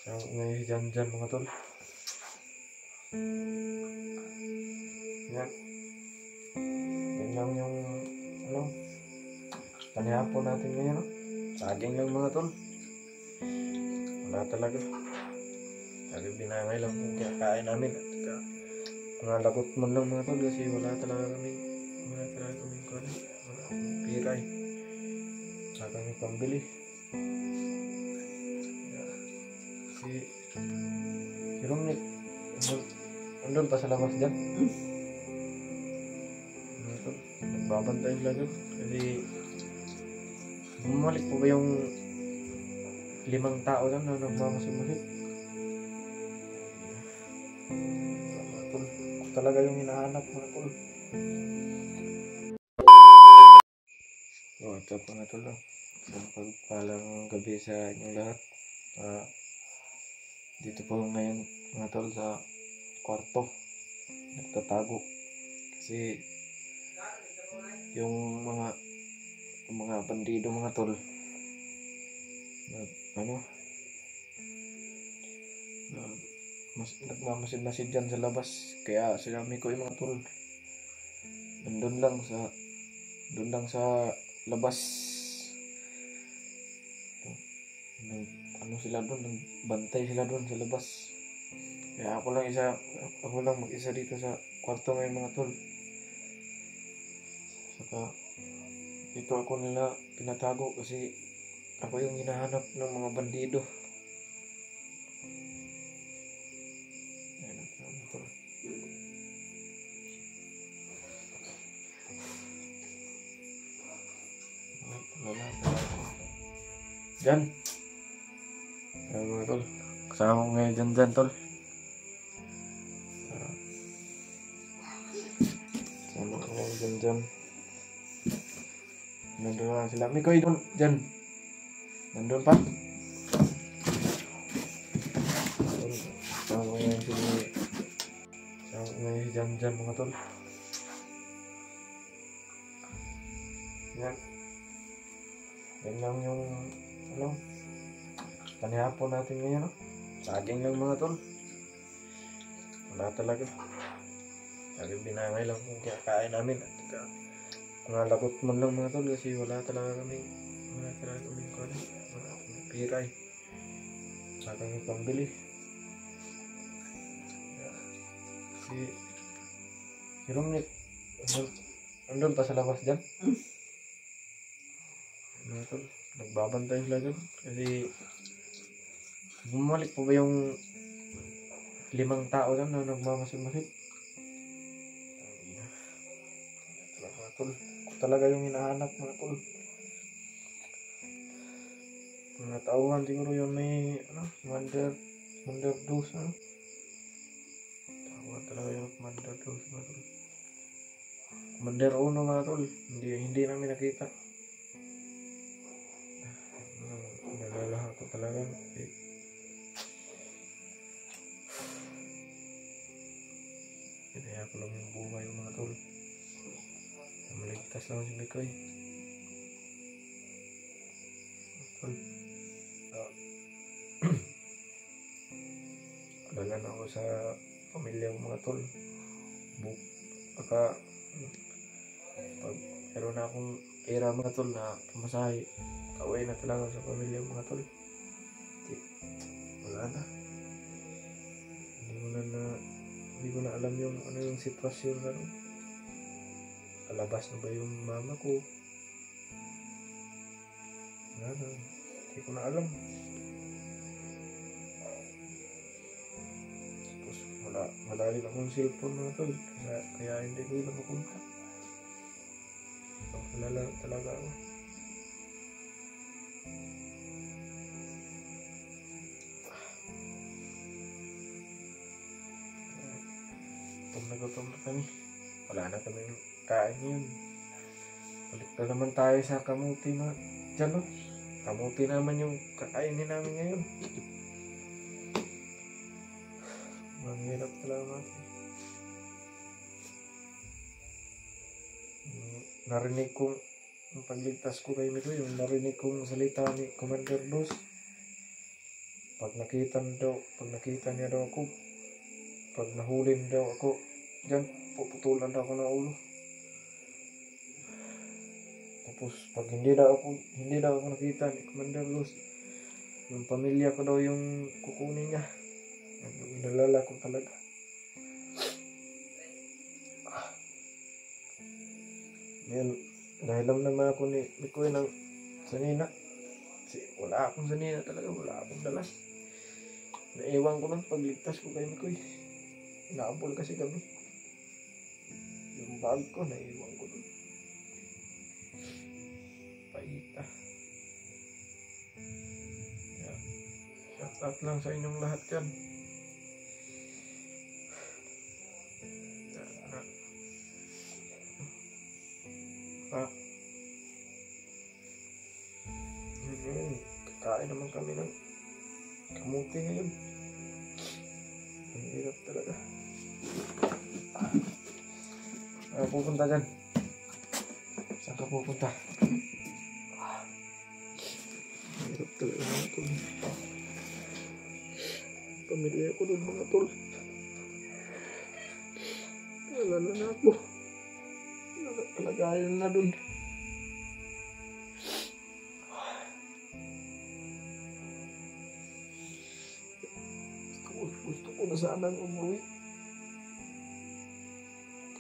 Ngayon dyan mga tol. Yan. Yan lang yung panihapon natin ngayon. Saging lang mga tol. Wala talaga. Lagi binangay lang kung kakain namin. At mga lagot mo lang mga tol kasi wala talaga kami pira eh. Wala kami pambili. Si Romnick andun pa sa labas dyan. Nagbabantay sila dyan kasi bumalik po ba yung 5 tao lang na nagmamasid-masid. Mga tol, talaga yung hinahanap mga tol. What's up mga tol? Pagpalang gabi sa inyong lahat. Dito po ngayon mga tol sa kwarto nagtatago kasi yung mga bandido mga tol nagmamasid-masid dyan sa labas, kaya sinami ko yung mga tol doon lang sa labas. Sila doon, nagbantay sila doon sa labas. Kaya ako lang mag-isa dito sa kwarto ngayon mga tol. Saka dito ako nila pinatago kasi ako yung hinahanap ng mga bandido. Ayan mga tol. Diyan. Ayan mga tol. Kasama ko ngayon dyan tol. Kasama ko ngayon dyan. Nandun lang sila. Mikoy doon. Dyan. Nandun pa. Kasama ko ngayon sila. Kasama ko ngayon dyan mga tol. Yan. Yan lang yung panihapon natin ngayon. Saging lang mga tol. Wala talaga. Lagi binangay lang kung kakain namin. At mga lagot mo lang mga tol kasi wala talaga kami pira eh. Wala kami pambili. Si Romnick andun pa sa labas dyan. Mga tol, nagbabantay sila dyan kasi bumalik po ba yung 5 tao lang na nagmamasid-masid. Mga tol, talaga yung hinahanap mga tol. Mga tauhan siguro yun may commander 2 tauhan talaga yung commander 2 mga tol. Commander 1 mga tol, hindi namin nakita. Nalalahan ko talaga kaya ko lang yung buhay mga tol. Maligtas lang si Mikoy. Alagan ako sa pamilya ko mga tol. Pag meron na akong pera mga tol na pamasahe, kaway na talaga sa pamilya ko mga tol. Wala na. Hindi ko na alam yung yung sitwasyon na palabas na ba yung mama ko. Wala na. Hindi ko na alam. Tapos wala rin akong cellphone mga tol. Kaya hindi ko na mapunta. Wala talaga ako. Gutom na kami. Wala na kami kain yun. Balik na naman tayo sa kamuti na dyan no. Kamuti naman yung kakainin namin ngayon. Mahirap talaga natin. Narinig kong yung pagligtas ko kay Mikoy, yung narinig kong salita ni Commander Dos. pag nakita niya daw ako, pag nahuli daw ako, dyan, puputulan daw ako ng ulo. Tapos, pag hindi daw ako nakita ni Commander Luz, yung pamilya ko daw yung kukunin niya. Nalala ko talaga. Ngayon, nahilam naman ako ni Mikoy ng sanina. Kasi wala akong sanina talaga, wala akong dala. Naiwan ko lang pagligtas ko kay Mikoy. Inaabol kasi kami. Yung bag ko, naiwan ko dun. Paita. Yeah. Shout out lang sa inyong lahat yan. Kakain naman kami ng kamuti ngayon. Ang hirap talaga. Saan ka pupunta dyan? Saan ka pupunta? Ang hirap talaga mga tol. Pamilya ko dun mga tol. Alala na ako. Kalagayan na dun. Gusto ko na sanang umuwi.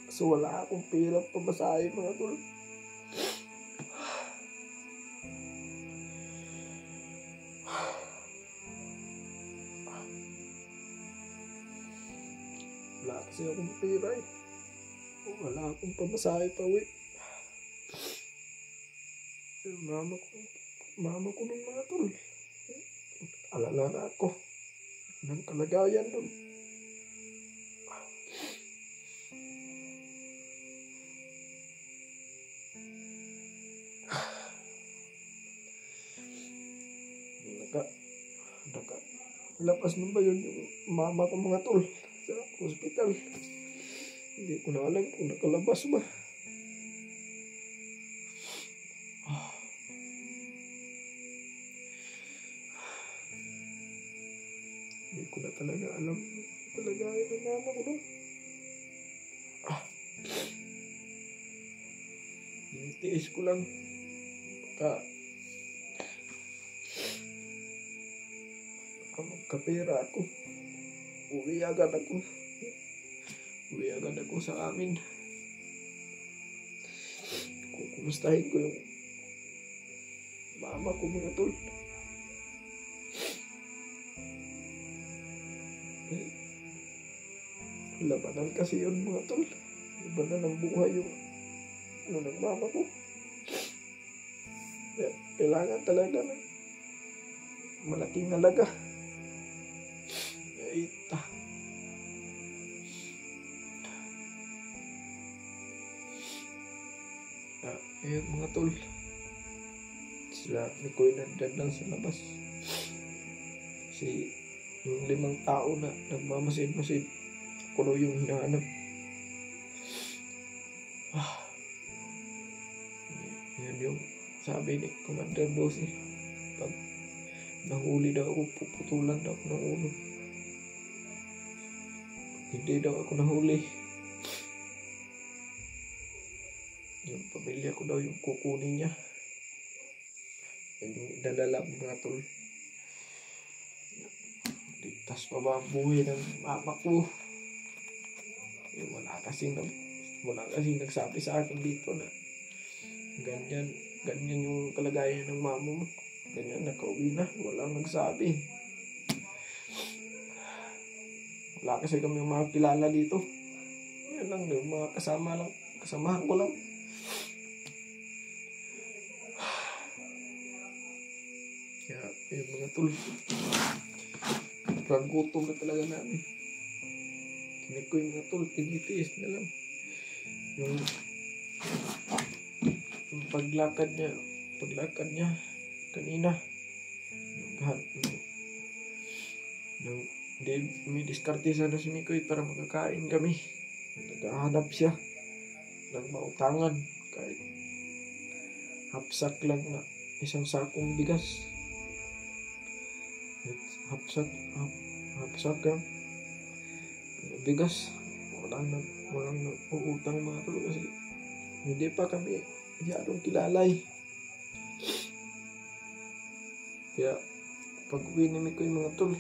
Kaso wala akong pera pamasahe mga tol. Wala kasi akong pera eh. Wala akong pamasahe pa uwi. Mama ko ng mga tol. Alala na ako ng kalagayan dun. Lapas na ba yun yung mama ko mga tol sa hospital? Hindi ko na alam kung nakalabas ba. Hindi ko na talaga alam talaga yung mama ko doon. Tiis ko lang. Magkapera ako. Uwi agad ako sa amin. Kumustahin ko yung mama ko mga tol. Labanan kasi yun mga tol. Labanan ng buhay yung ng mama ko. Kailangan talaga ng malaking halaga. Ita. Ayun mga tol. Sila ni Koy nandyan lang sa labas. Kasi yung 5 tao na nagmamasid-masid, kuno yung hinahanap. Yan yung sabi ni Commander Bossy. Pag nahuli daw ako, puputulan daw ako ng ulo. Hindi daw ako nahuli. Yung pamilya ko daw yung kukunin niya. Yung idadala mga tol. Ligtas pa ba ang buhay ng mama ko? Wala kasing nagsabi sa akin dito na ganyan yung kalagayan ng mama mo. Ganyan, nakauwi na. Walang nagsabi. Wala kasi kami yung mga kilala dito. Yan lang, yung mga kasamahan ko lang. Kaya, yung mga tol. Gutom na talaga namin. Kinig ko yung mga tol, tinitiis na lang. Yung paglakad niya kanina. Hindi, may diskarte sana si Mikoy para makakain kami. Naghahanap siya ng mautangan kahit hapsak lang na isang sakong bigas. hapsak, hapsak lang. Bigas. Walang nag-uutang mga tol kasi hindi pa kami masyadong kilalay. Kaya pag uwi ni Mikoy mga tol,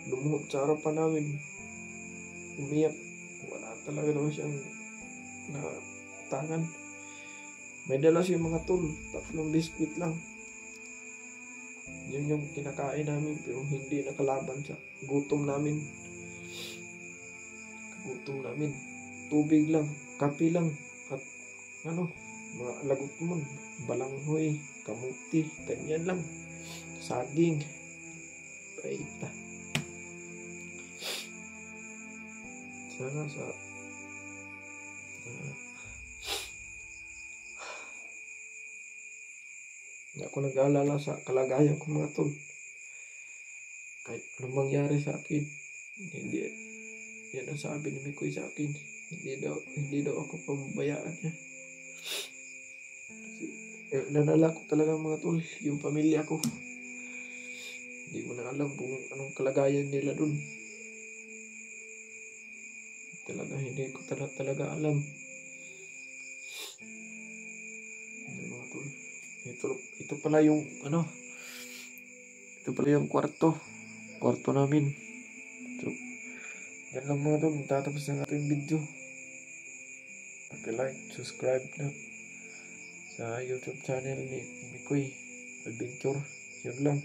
lumuhod sa harapan namin, umiyak. Wala talaga naman siyang natangan. May dala siya mga tol, 3 biskwit lang. Yun yung kinakain namin pero hindi nakalaban sa gutom namin. Tubig lang, kape lang, at mga lagot mo, balanghoy, kamuti, ganyan lang. Saging, paita. Sana sa hindi ako nag-aalala sa kalagayan ko mga tol. Kahit anong mangyari sa akin, hindi, yan ang sabi ni Mikoy sa akin. Hindi daw ako pababayaan niya. Kasi nanala ko talaga mga tol, yung pamilya ko. Hindi mo na alam kung anong kalagayan nila dun. Hindi ko talaga alam. Mga tol. Ito pala yung kwarto namin. So, yan lang mga tol, tatapos ng ating video. Pag-like, subscribe na sa YouTube channel ni Mikoy Adventure. Yun lang.